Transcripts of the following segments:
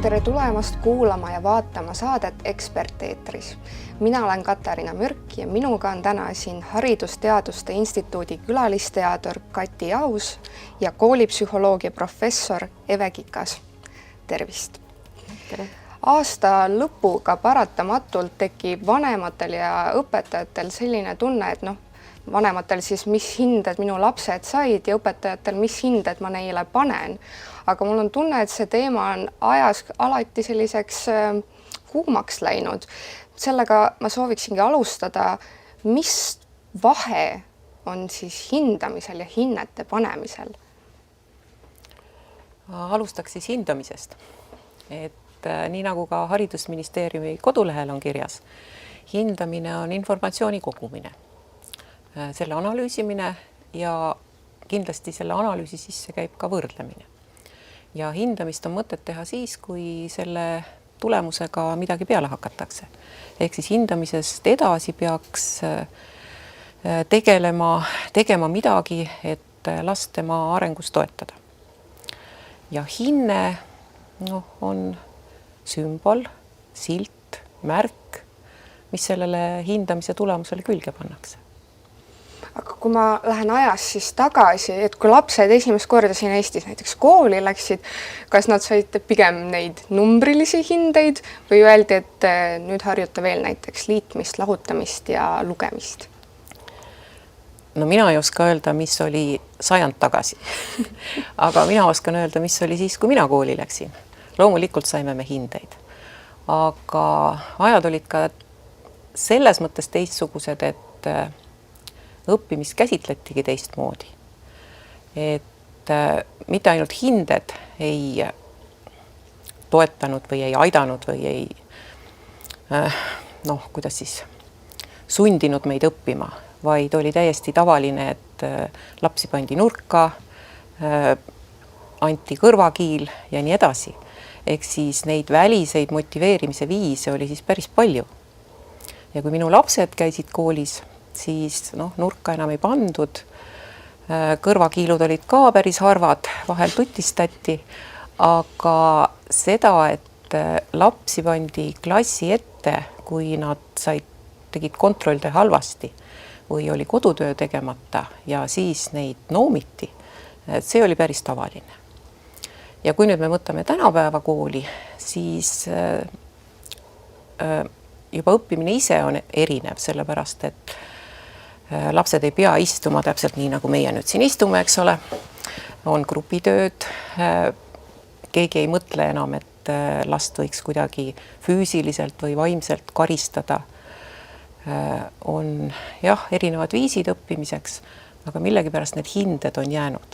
Tere tulemast kuulama ja vaatama saadet Ekspert eetris. Mina olen Katariina Mürk ja minuga on täna siin Haridusteaduste Instituudi külalisteadur Kati Aus ja koolipsühholoogia professor Eve Kikas. Tervist! Tere! Aasta lõpuga paratamatult tekib vanematel ja õpetajatel selline tunne, et vanematel siis mis hinded minu lapsed said ja õpetajatel mis hinded ma neile panen. Aga mul on tunne, et see teema on ajas alati selliseks kuumaks läinud. Sellega ma sooviksingi alustada, mis vahe on siis hindamisel ja hinnete panemisel? Alustaks siis hindamisest. Nii nagu ka Haridusministeeriumi kodulehel on kirjas, hindamine on informatsiooni kogumine, selle analüüsimine ja kindlasti selle analüüsi sisse käib ka võrdlemine. Ja hindamist on mõtet teha siis, kui selle tulemusega midagi peale hakatakse. Ehk siis hindamisest edasi peaks tegema midagi, et last tema arengus toetada. Ja hinne on sümbol, silt, märk, mis sellele hindamise tulemusele külge pannakse. Aga kui ma lähen ajas siis tagasi, et kui lapsed esimest korda siin Eestis näiteks kooli läksid, kas nad said pigem neid numbrilisi hindeid või öeldi, et nüüd harjuta veel näiteks liitmist, lahutamist ja lugemist? No mina ei oska öelda, mis oli sajand tagasi. Aga mina oskan öelda, mis oli siis, kui mina kooli läksin. Loomulikult saime me hindeid. Aga ajad olid ka selles mõttes teistsugused, et õppimist käsitletigi teistmoodi. Et mitte ainult hinded ei toetanud või ei aidanud või ei kuidas siis sundinud meid õppima, vaid oli täiesti tavaline, et lapsi pandi nurka, anti kõrvakiil ja nii edasi. Ehk siis neid väliseid motiveerimise viise oli siis päris palju. Ja kui minu lapsed käisid koolis, siis nurka enam ei pandud, kõrvakiilud olid ka päris harvad, vahel tutistati, aga seda, et lapsi pandi klassi ette, kui nad tegid kontrolltöö halvasti või oli kodutöö tegemata ja siis neid noomiti, see oli päris tavaline. Ja kui nüüd me mõtleme tänapäeva kooli, siis juba õppimine ise on erinev, sellepärast, et lapsed ei pea istuma täpselt nii, nagu meie nüüd siin istume, eks ole. On grupitööd, keegi ei mõtle enam, et last võiks kuidagi füüsiliselt või vaimselt karistada. On erinevad viisid õppimiseks, aga millegipärast need hinded on jäänud.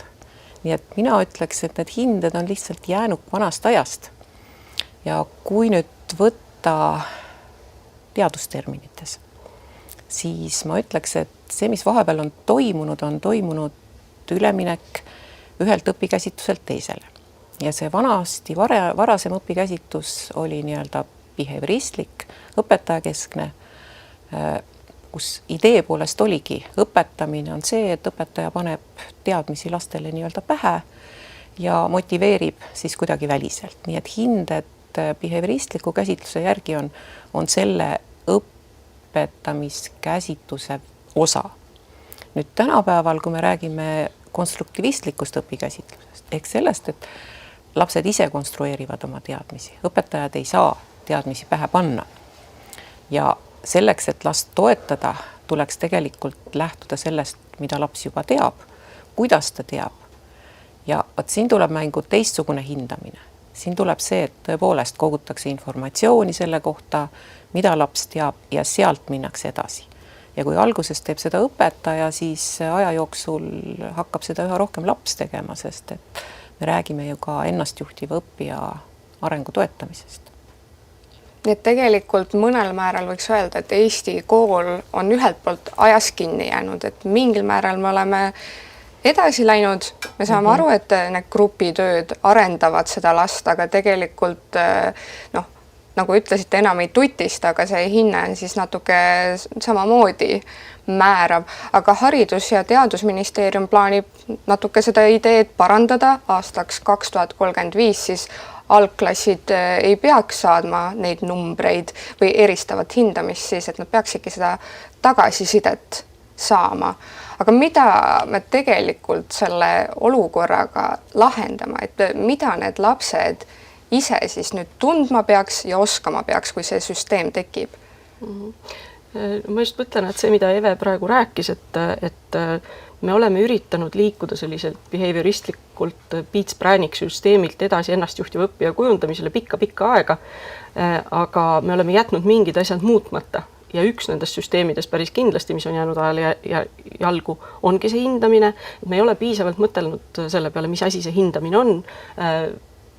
Nii et mina ütleks, et need hinded on lihtsalt jäänud vanast ajast. Ja kui nüüd võtta teadusterminites, siis ma ütleks, et see, mis vahepeal on toimunud üleminek ühelt õpikäsituselt teisele. Ja see vanasti varasem õpikäsitus oli nii-öelda behavioristlik, õpetajakeskne, kus idee poolest oligi õpetamine on see, et õpetaja paneb teadmisi lastele nii-öelda pähe ja motiveerib siis kuidagi väliselt. Nii et hinded behavioristliku käsitluse järgi on selle õpetamiskäsitluse osa. Nüüd tänapäeval, kui me räägime konstruktivistlikust õpikäsitlusest, ehk sellest, et lapsed ise konstrueerivad oma teadmisi, õpetajad ei saa teadmisi pähe panna. Ja selleks, et last toetada, tuleks tegelikult lähtuda sellest, mida laps juba teab, kuidas ta teab. Ja siin tuleb mängu teistsugune hindamine. Siin tuleb see, et tõepoolest kogutakse informatsiooni selle kohta, mida laps teab ja sealt minnakse edasi. Ja kui alguses teeb seda õpetaja, siis aja jooksul hakkab seda üha rohkem laps tegema, sest et me räägime ju ka ennastjuhtiva õppija arengu toetamisest. Nii et tegelikult mõnel määral võiks öelda, et Eesti kool on ühelt poolt ajas kinni jäänud, et mingil määral me oleme edasi läinud. Me saame aru, et need grupitööd arendavad seda last, aga tegelikult nagu ütlesite, enam ei tutista, aga see hinne on siis natuke samamoodi määrav, aga Haridus- ja Teadusministeerium plaanib natuke seda ideed parandada aastaks 2035, siis algklassid ei peaks saadma neid numbreid või eristavat hindamist siis, et nad peaksidki seda tagasisidet saama. Aga mida me tegelikult selle olukorraga lahendama, et mida need lapsed ise siis nüüd tundma peaks ja oskama peaks, kui see süsteem tekib? Ma just mõtlen, et see, mida Eve praegu rääkis, et me oleme üritanud liikuda selliselt behavioristlikult Beats-Brannick süsteemilt edasi ennastjuhtiva õppija kujundamisele pikka aega, aga me oleme jätnud mingid asjad muutmata. Ja üks nendest süsteemidest päris kindlasti, mis on jäänud ajale jalgu, ongi see hindamine. Me ei ole piisavalt mõtelnud selle peale, mis asi see hindamine on,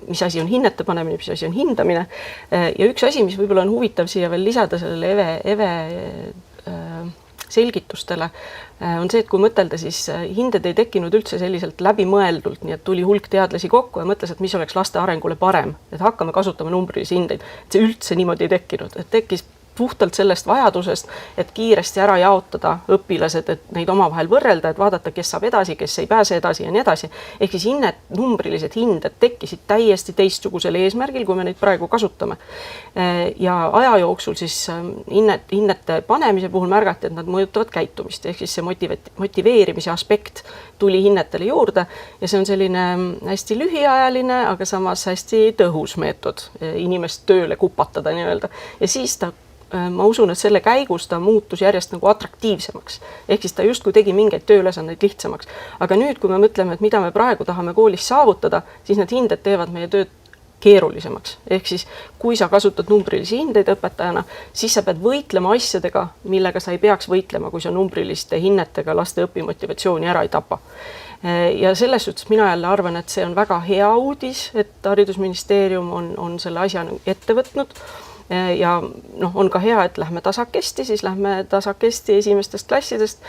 mis asi on hinnete panemine, mis asi on hindamine. Ja üks asi, mis võib-olla on huvitav siia veel lisada sellele Eve selgitustele, on see, et kui mõtelda, siis hinded ei tekkinud üldse selliselt läbimõeldult, nii et tuli hulk teadlasi kokku ja mõtles, et mis oleks laste arengule parem, et hakkame kasutama numbrilisi hindeid. See üldse niimoodi ei tekkinud, et tekkis puhtalt sellest vajadusest, et kiiresti ära jaotada õpilased, et neid omavahel võrrelda, et vaadata, kes saab edasi, kes ei pääse edasi ja nii edasi. Ehk siis numbrilised hinded tekkisid täiesti teistsugusel eesmärgil, kui me neid praegu kasutame. Ja aja jooksul siis hinnete panemise puhul märgati, et nad mõjutavad käitumist, ehk siis see motiveerimise aspekt tuli hinnetele juurde ja see on selline hästi lühiajaline, aga samas hästi tõhus meetod inimest tööle kupatada nii-öelda. Ja siis ma usun, et selle käigus ta muutus järjest nagu atraktiivsemaks. Ehk siis ta justkui tegi mingeid tööülesandeid lihtsamaks. Aga nüüd, kui me mõtleme, et mida me praegu tahame koolis saavutada, siis need hinded teevad meie tööd keerulisemaks. Ehk siis, kui sa kasutad numbrilisi hindeid õpetajana, siis sa pead võitlema asjadega, millega sa ei peaks võitlema, kui sa numbriliste hinnetega laste õpimotivatsiooni ära ei tapa. Ja selles suhtes mina jälle arvan, et see on väga hea uudis, et Haridusministeerium on selle asja ette võtnud. Ja on ka hea, et lähme tasakesti, siis lähme tasakesti esimestest klassidest.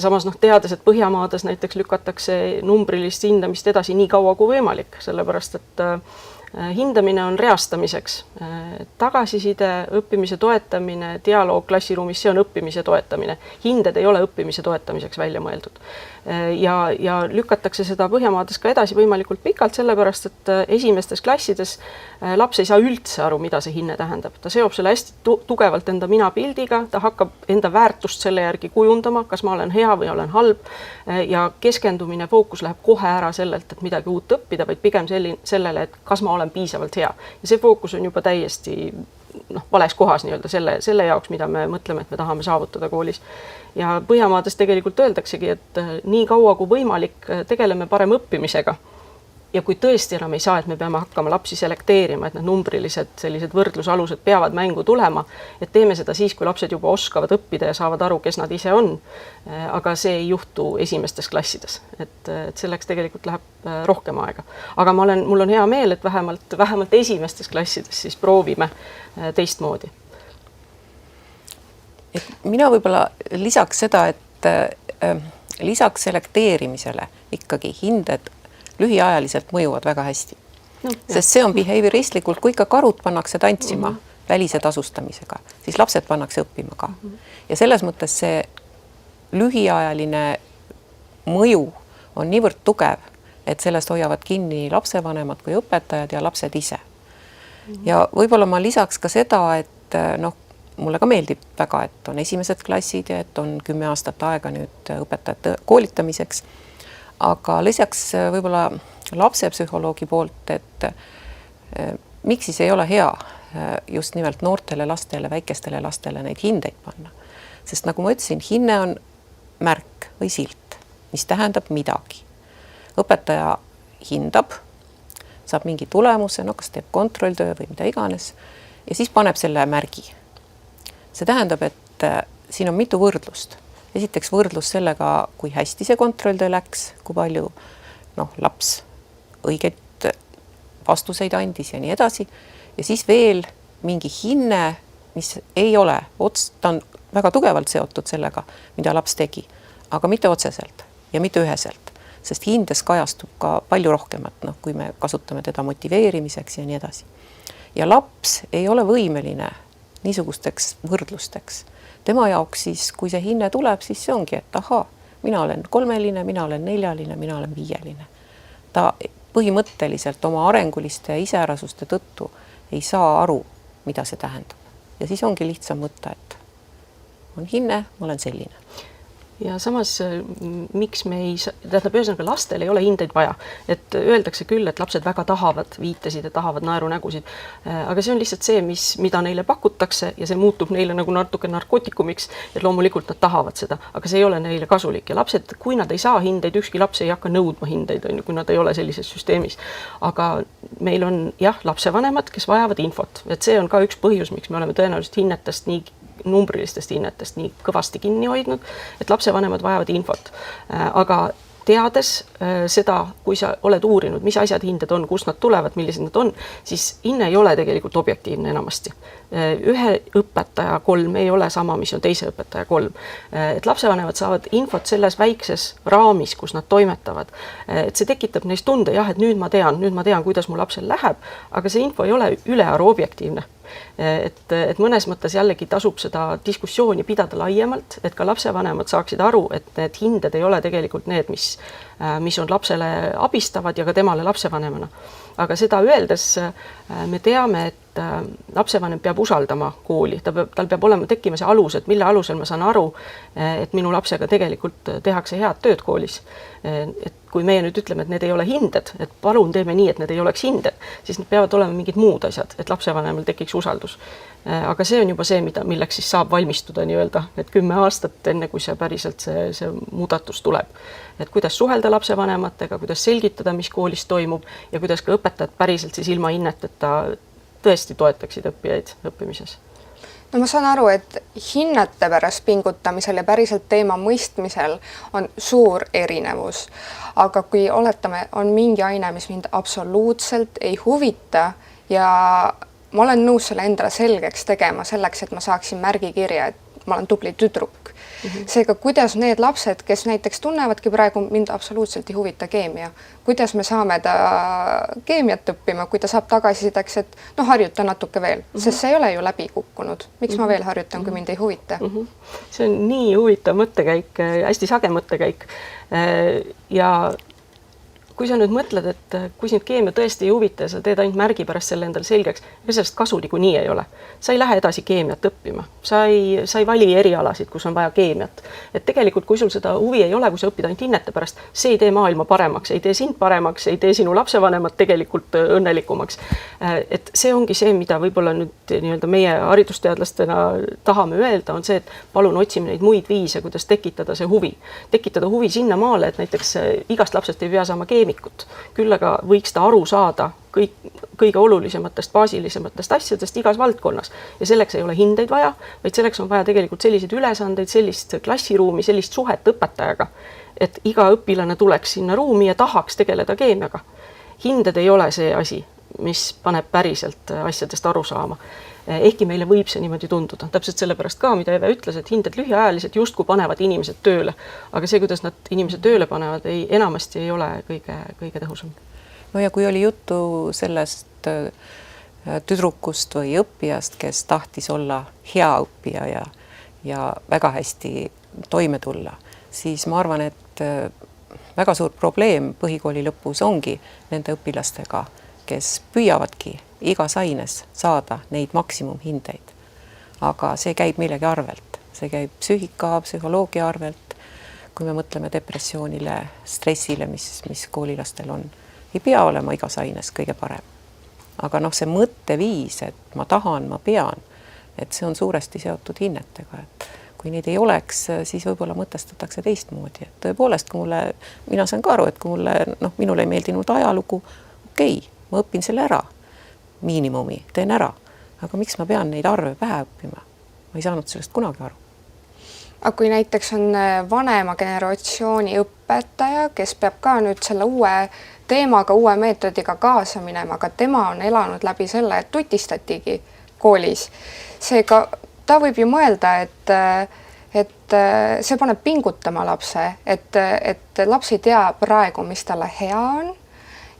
Samas teades, et Põhjamaades näiteks lükatakse numbrilist hindamist edasi nii kaua kui võimalik, sellepärast et hindamine on reastamiseks. Tagasiside, õppimise toetamine, dialoog klassiruumis, see on õppimise toetamine. Hinded ei ole õppimise toetamiseks välja mõeldud. Ja lükatakse seda Põhjamaades ka edasi võimalikult pikalt, sellepärast et esimestes klassides laps ei saa üldse aru, mida see hinne tähendab. Ta seob selle hästi tugevalt enda minapildiga, ta hakkab enda väärtust selle järgi kujundama, kas ma olen hea või olen halb ja keskendumine, fookus läheb kohe ära sellelt, et midagi uut õppida, vaid pigem sellele, et kas ma olen piisavalt hea. Ja see fookus on juba täiesti vales kohas nii-öelda selle jaoks, mida me mõtleme, et me tahame saavutada koolis. Ja Põhjamaades tegelikult öeldaksegi, et nii kaua kui võimalik tegeleme parem õppimisega. Ja kui tõesti enam ei saa, et me peame hakkama lapsi selekteerima, et need numbrilised sellised võrdlusalused peavad mängu tulema, et teeme seda siis, kui lapsed juba oskavad õppida ja saavad aru, kes nad ise on. Aga see ei juhtu esimestes klassides, et selleks tegelikult läheb rohkem aega. Aga mul on hea meel, et vähemalt esimestes klassides siis proovime teistmoodi. Mina võib-olla lisaks seda, et lisaks selekteerimisele ikkagi hinded lühiajaliselt mõjuvad väga hästi. Sest see on behavioristlikult, kui ikka karud pannakse tantsima välise tasustamisega, siis lapsed pannakse õppima ka. Ja selles mõttes see lühiajaline mõju on niivõrd tugev, et sellest hoiavad kinni lapsevanemad kui õpetajad ja lapsed ise. Ja võib-olla ma lisaks ka seda, et mulle ka meeldib väga, et on esimesed klassid ja et on 10 aastat aega nüüd õpetajate koolitamiseks. Aga lisaks võib-olla lapsepsühholoogi poolt, et miks siis ei ole hea just nimelt noortele lastele, väikestele lastele neid hindeid panna. Sest nagu ma ütlesin, hinne on märk või silt, mis tähendab midagi. Õpetaja hindab, saab mingi tulemuse, kas teeb kontrolltöö või mida iganes, ja siis paneb selle märgi. See tähendab, et siin on mitu võrdlust. Esiteks võrdlus sellega, kui hästi see kontrolltöö läks, kui palju laps õigeid vastuseid andis ja nii edasi. Ja siis veel mingi hinne, mis ei ole, ta on väga tugevalt seotud sellega, mida laps tegi, aga mitte otseselt ja mitte üheselt, sest hindes kajastub ka palju rohkemat, kui me kasutame teda motiveerimiseks ja nii edasi. Ja laps ei ole võimeline niisugusteks võrdlusteks. Tema jaoks siis, kui see hinne tuleb, siis see ongi, et ahaa, mina olen 3-line, mina olen 4-line, mina olen 5-line. Ta põhimõtteliselt oma arenguliste iseärasuste tõttu ei saa aru, mida see tähendab. Ja siis ongi lihtsam võtta, et on hinne, ma olen selline. Ja samas, miks me ei saa, tähendab, ühesõnaga lastel ei ole hindeid vaja, et öeldakse küll, et lapsed väga tahavad viitesid ja tahavad naerunägusid, aga see on lihtsalt see, mida neile pakutakse ja see muutub neile nagu natuke narkootikumiks, et loomulikult nad tahavad seda, aga see ei ole neile kasulik ja lapsed, kui nad ei saa hindeid, ükski laps ei hakka nõudma hindeid, kui nad ei ole sellises süsteemis. Aga meil on lapsevanemad, kes vajavad infot, et see on ka üks põhjus, miks me oleme tõenäoliselt hinnetest numbrilistest hinnetest nii kõvasti kinni hoidnud, et lapsevanemad vajavad infot. Aga teades seda, kui sa oled uurinud, mis asjad hinded on, kust nad tulevad, millised nad on, siis hinne ei ole tegelikult objektiivne enamasti. Ühe õpetaja 3 ei ole sama, mis on teise õpetaja 3. Et lapsevanemad saavad infot selles väikses raamis, kus nad toimetavad. Et see tekitab neist tunde, jah, et nüüd ma tean, kuidas mu lapsel läheb, aga see info ei ole ülearu objektiivne. Et mõnes mõttes jällegi tasub seda diskussiooni pidada laiemalt, et ka lapsevanemad saaksid aru, et need hinded ei ole tegelikult need, mis on lapsele abistavad ja ka temale lapsevanemana. Aga seda öeldes me teame, et lapsevanem peab usaldama kooli, tal peab olema tekkima see alus, et mille alusel ma saan aru, et minu lapsega tegelikult tehakse head tööd koolis. Et kui meie nüüd ütleme, et need ei ole hinded, et palun teeme nii, et need ei oleks hinded, siis need peavad olema mingid muud asjad, et lapsevanemal tekiks usaldus. Aga see on juba see, milleks siis saab valmistuda nii-öelda, et 10 aastat enne, kui see päriselt see muudatus tuleb. Et kuidas suhelda lapsevanematega, kuidas selgitada, mis koolis toimub ja kuidas ka õpetajad päriselt siis ilma hinneteta tõesti toetaksid õppijaid õppimises. No ma saan aru, et hinnete pärast pingutamisel ja päriselt teema mõistmisel on suur erinevus. Aga kui oletame, on mingi aine, mis mind absoluutselt ei huvita ja ma olen nõus selle endale selgeks tegema selleks, et ma saaksin märgikirja, et ma olen tubli tüdruk. Seega, kuidas need lapsed, kes näiteks tunnevadki praegu, mind absoluutselt ei huvita keemia, kuidas me saame ta keemiat õppima, kui ta saab tagasisideks, et harjuta natuke veel, sest see ei ole ju läbi kukkunud. Miks ma veel harjutan, kui mind ei huvita? See on nii huvitav mõttekäik, hästi sage mõttekäik. Ja kui sa nüüd mõtled, et kui sind keemia tõesti ei huvita ja sa teed ainult märgi pärast selle endale selgeks, ja sellest kasu niikuinii ei ole. Sa ei lähe edasi keemiat õppima. Sa ei vali erialasid, kus on vaja keemiat. Et tegelikult, kui sul seda huvi ei ole, kui sa õpid ainult hinnete pärast, see ei tee maailma paremaks, ei tee sind paremaks, ei tee sinu lapsevanemad tegelikult õnnelikumaks. Et see ongi see, mida võib-olla nüüd nii-öelda meie haridusteadlastena tahame öelda, on see, et palun otsime neid muid viise, kuidas tekitada see huvi. Tekitada huvi sinna maale, et näiteks igast lapsest ei pea saama keemikut. Küll aga võiks ta aru saada kõige olulisematest, baasilisematest asjadest igas valdkonnas. Ja selleks ei ole hindeid vaja, vaid selleks on vaja tegelikult selliseid ülesandeid, sellist klassiruumi, sellist suhet õpetajaga, et iga õpilane tuleks sinna ruumi ja tahaks tegeleda keemiaga. Hinded ei ole see asi, mis paneb päriselt asjadest aru saama. Ehkki meile võib see niimoodi tunduda. Täpselt sellepärast ka, mida Eve ütles, et hinded lühiajaliselt justkui panevad inimesed tööle. Aga see, kuidas nad inimesed tööle panevad, enamasti ei ole kõige tõhusam. No ja kui oli juttu sellest tüdrukust või õppijast, kes tahtis olla hea õppija ja väga hästi toime tulla, siis ma arvan, et väga suur probleem põhikooli lõpus ongi nende õpilastega, kes püüavadki igas aines saada neid maksimumhindeid. Aga see käib millegi arvelt. See käib psüühika, psühholoogia arvelt. Kui me mõtleme depressioonile, stressile, mis koolilastel on, ei pea olema igas aines kõige parem. Aga see mõtteviis, et ma tahan, ma pean, et see on suuresti seotud hinnetega. Et kui neid ei oleks, siis võib-olla mõtestatakse teistmoodi. Et tõepoolest, mina saan ka aru, et kui minule ei meeldinud ajalugu, okei, ma õpin selle ära. Miinimumi, teen ära. Aga miks ma pean neid arve pähe õppima? Ma ei saanud sellest kunagi aru. Aga kui näiteks on vanema generatsiooni õpetaja, kes peab ka nüüd selle uue teemaga, uue meetodiga kaasa minema, aga tema on elanud läbi selle, et tutistatigi koolis. Seega ta võib ju mõelda, et see paneb pingutama lapse, et laps ei tea praegu, mis talle hea on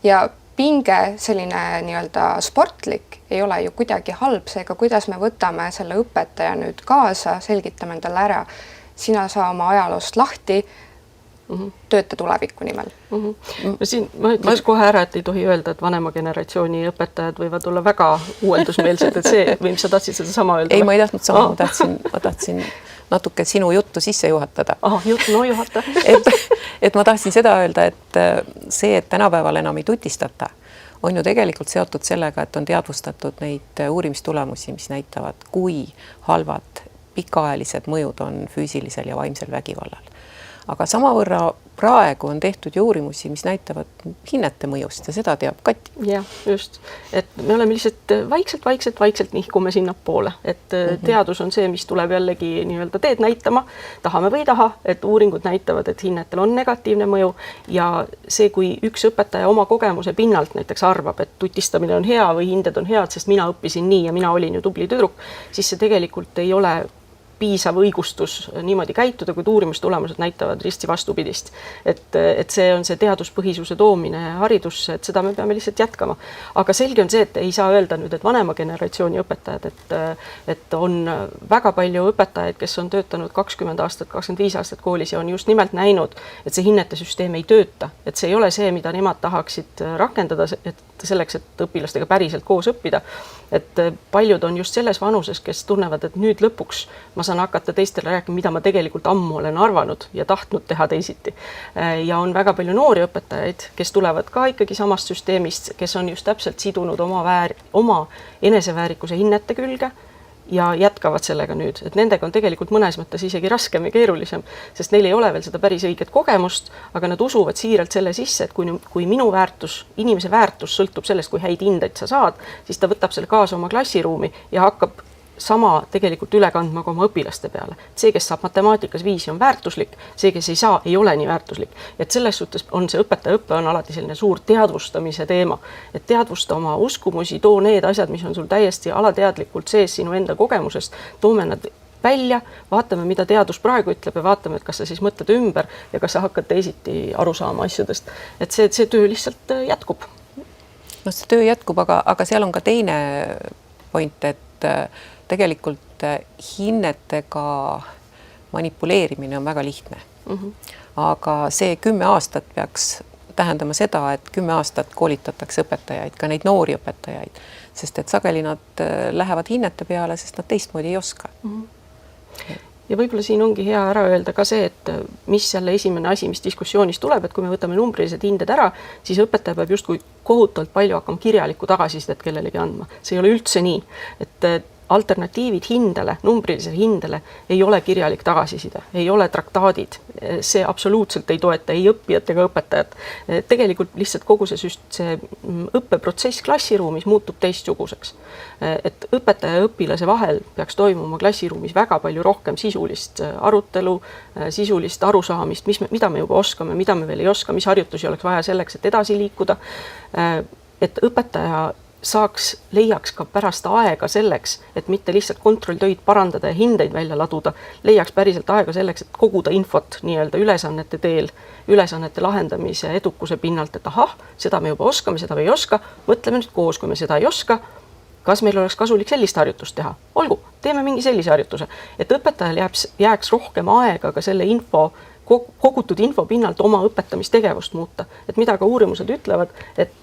ja pinge, selline nii-öelda sportlik ei ole ju kuidagi halb, seega kuidas me võtame selle õpetaja nüüd kaasa, selgitame endale ära, sina saa oma ajaloost lahti, tööta tuleviku nimel. Siin ma ütleks kohe ära, et ei tohi öelda, et vanema generatsiooni õpetajad võivad olla väga uuendusmeelsed, et see, või mis sa tahtsid seda sama öelda? Ei, ma ei tahtnud sama, ma tahtsin natuke sinu juttu sisse juhatada. No juhata. et ma tahtsin seda öelda, et see, et tänapäeval enam ei tutistata, on ju tegelikult seotud sellega, et on teadvustatud neid uurimistulemusi, mis näitavad, kui halvad pikaajalised mõjud on füüsilisel ja vaimsel vägivallal. Aga samavõrra praegu on tehtud ju uurimusi, mis näitavad hinnete mõjust ja seda teab Kati. Jah, just. Et me oleme lihtsalt vaikselt nihkume sinna poole. Et teadus on see, mis tuleb jällegi nii-öelda teed näitama, tahame või taha, et uuringud näitavad, et hinnetel on negatiivne mõju ja see, kui üks õpetaja oma kogemuse pinnalt näiteks arvab, et tutistamine on hea või hinded on head, sest mina õppisin nii ja mina olin ju tubli tüdruk, siis see tegelikult ei ole piisav õigustus niimoodi käituda, kui uurimustulemused näitavad risti vastupidist. Et see on see teaduspõhisuse toomine haridusse, et seda me peame lihtsalt jätkama. Aga selge on see, et ei saa öelda nüüd, et vanema generatsiooni õpetajad, et on väga palju õpetajaid, kes on töötanud 20 aastat, 25 aastat koolis ja on just nimelt näinud, et see hinnete süsteem ei tööta. Et see ei ole see, mida nemad tahaksid rakendada, et selleks, et õpilastega päriselt koos õppida. Et paljud on just selles vanuses, kes tunnevad, et nüüd lõpuks ma saan hakata teistele rääkima, mida ma tegelikult ammu olen arvanud ja tahtnud teha teisiti. Ja on väga palju noori õpetajaid, kes tulevad ka ikkagi samast süsteemist, kes on just täpselt sidunud oma eneseväärikuse hinnete külge ja jätkavad sellega nüüd, et nendega on tegelikult mõnes mõttes isegi raskem ja keerulisem, sest neil ei ole veel seda päris õiget kogemust, aga nad usuvad siiralt selle sisse, et kui minu väärtus, inimese väärtus sõltub sellest, kui häid hindeid sa saad, siis ta võtab selle kaasa oma klassiruumi ja hakkab sama tegelikult üle kandma ka oma õpilaste peale. See, kes saab matemaatikas 5, on väärtuslik, see, kes ei saa, ei ole nii väärtuslik. Et selles suhtes on see õpetajaõpe on alati selline suur teadvustamise teema. Et teadvusta oma uskumusi, too need asjad, mis on sul täiesti alateadlikult sees sinu enda kogemusest, toome nad välja, vaatame, mida teadus praegu ütleb ja vaatame, et kas sa siis mõtled ümber ja kas sa hakkad teisiti aru saama asjadest. Et see töö lihtsalt jätkub. No see töö jätkub, aga seal on ka teine point, et tegelikult hinnetega manipuleerimine on väga lihtne. Aga see 10 aastat peaks tähendama seda, et 10 aastat koolitatakse õpetajaid, ka neid noori õpetajaid, sest et sageli nad lähevad hinnete peale, sest nad teistmoodi ei oska. Ja võib-olla siin ongi hea ära öelda ka see, et mis jälle esimene asi, mis diskussioonis tuleb, et kui me võtame numbrilised hinded ära, siis õpetaja peab justkui kohutavalt palju hakkama kirjalikku tagasisidet kellelegi andma. See ei ole üldse nii, et alternatiivid hindele, numbrilisele hindele ei ole kirjalik tagasiside, ei ole traktaadid. See absoluutselt ei toeta ei õppijat ega õpetajat. Tegelikult lihtsalt kogu see õppeprotsess klassiruumis muutub teistsuguseks. Et õpetaja ja õpilase vahel peaks toimuma klassiruumis väga palju rohkem sisulist arutelu, sisulist arusaamist, mida me juba oskame, mida me veel ei oska, mis harjutusi oleks vaja selleks, et edasi liikuda. Et õpetaja leiaks ka pärast aega selleks, et mitte lihtsalt kontrolltöid parandada ja hindeid välja laduda, leiaks päriselt aega selleks, et koguda infot nii-öelda ülesannete teel, ülesannete lahendamise edukuse pinnalt, et ahah, seda me juba oskame, seda me ei oska, mõtleme nüüd koos, kui me seda ei oska, kas meil oleks kasulik sellist harjutust teha? Olgu, teeme mingi sellise harjutuse, et õpetajal jääks rohkem aega ka selle kogutud info pinnalt oma õpetamistegevust muuta. Et mida ka uurimused ütlevad, et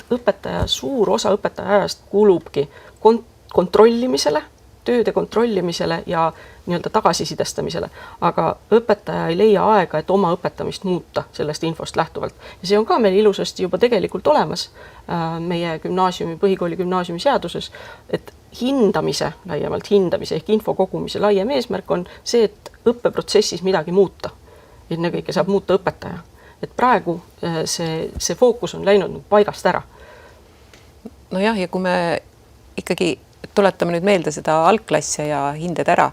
suur osa õpetaja ajast kulubki kontrollimisele, tööde kontrollimisele ja nii-öelda tagasisidestamisele. Aga õpetaja ei leia aega, et oma õpetamist muuta sellest infost lähtuvalt. Ja see on ka meil ilusasti juba tegelikult olemas meie põhikooli gümnaasiumi seaduses, et laiemalt hindamise ehk info kogumise laiem eesmärk on see, et õppeprotsessis midagi muuta. Ennekõike saab muuta õpetaja. Et praegu see fookus on läinud paigast ära. No jah, ja kui me ikkagi tuletame nüüd meelde seda algklasse ja hinded ära,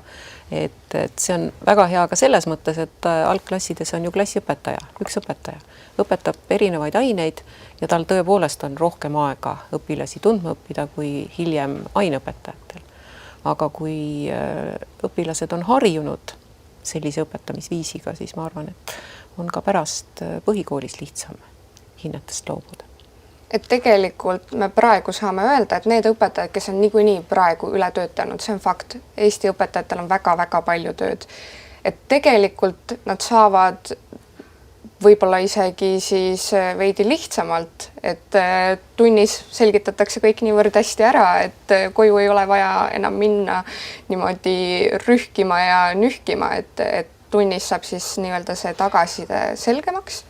et see on väga hea ka selles mõttes, et algklassides on ju klassiõpetaja, üks õpetaja. Õpetab erinevaid aineid ja tal tõepoolest on rohkem aega õpilasi tundma õppida kui hiljem aineõpetajatel. Aga kui õpilased on harjunud sellise õpetamisviisiga, siis ma arvan, et on ka pärast põhikoolis lihtsam hinnetest loobuda. et tegelikult me praegu saame öelda, et need õpetajad, kes on niikuinii praegu üle töötanud, see on fakt. Eesti õpetajatel on väga-väga palju tööd. Et tegelikult nad saavad võib-olla isegi siis veidi lihtsamalt, et tunnis selgitatakse kõik niivõrd hästi ära, et koju ei ole vaja enam minna niimoodi rühkima ja nühkima, et tunnis saab siis nii-öelda see tagasiside selgemaks.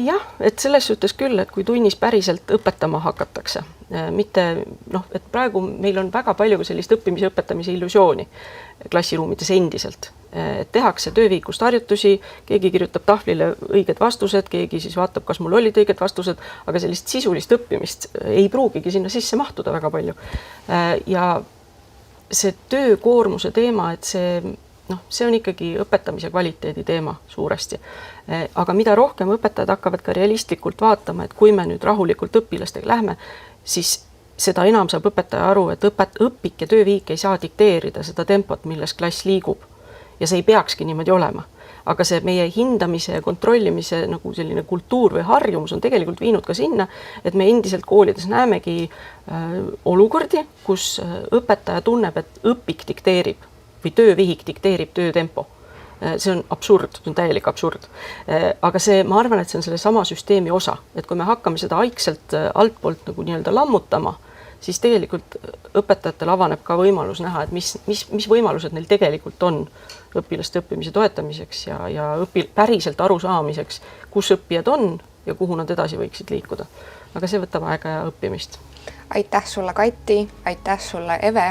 Jah, et selles suhtes küll, et kui tunnis päriselt õpetama hakatakse, mitte et praegu meil on väga palju ka sellist õppimise õpetamise illusiooni klassiruumides endiselt. Et tehakse tööviikust harjutusi, keegi kirjutab tahvlile õiged vastused, keegi siis vaatab, kas mul olid õiged vastused, aga sellist sisulist õppimist ei pruugigi sinna sisse mahtuda väga palju. Ja see töökoormuse teema, et see on ikkagi õpetamise kvaliteedi teema suuresti. Aga mida rohkem õpetajad hakkavad ka realistlikult vaatama, et kui me nüüd rahulikult õpilastega lähme, siis seda enam saab õpetaja aru, et õpik ja tööviik ei saa dikteerida seda tempot, milles klass liigub. Ja see ei peakski niimoodi olema. Aga see meie hindamise ja kontrollimise nagu selline kultuur või harjumus on tegelikult viinud ka sinna, et me endiselt koolides näemegi olukordi, kus õpetaja tunneb, et õpik dikteerib või töövihik dikteerib töötempo. See on absurd, see on täielik absurd. Aga ma arvan, et see on selle sama süsteemi osa, et kui me hakkame seda aikselt altpoolt nagu nii-öelda lammutama, siis tegelikult õpetajatel avaneb ka võimalus näha, et mis võimalused neil tegelikult on õpilaste õppimise toetamiseks ja päriselt arusaamiseks, kus õppijad on ja kuhu nad edasi võiksid liikuda. Aga see võtab aega ja õppimist. Aitäh sulle, Kati, aitäh sulle, Eve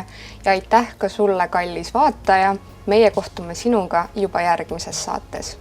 ja aitäh ka sulle, kallis vaataja. Meie kohtume sinuga juba järgmises saates.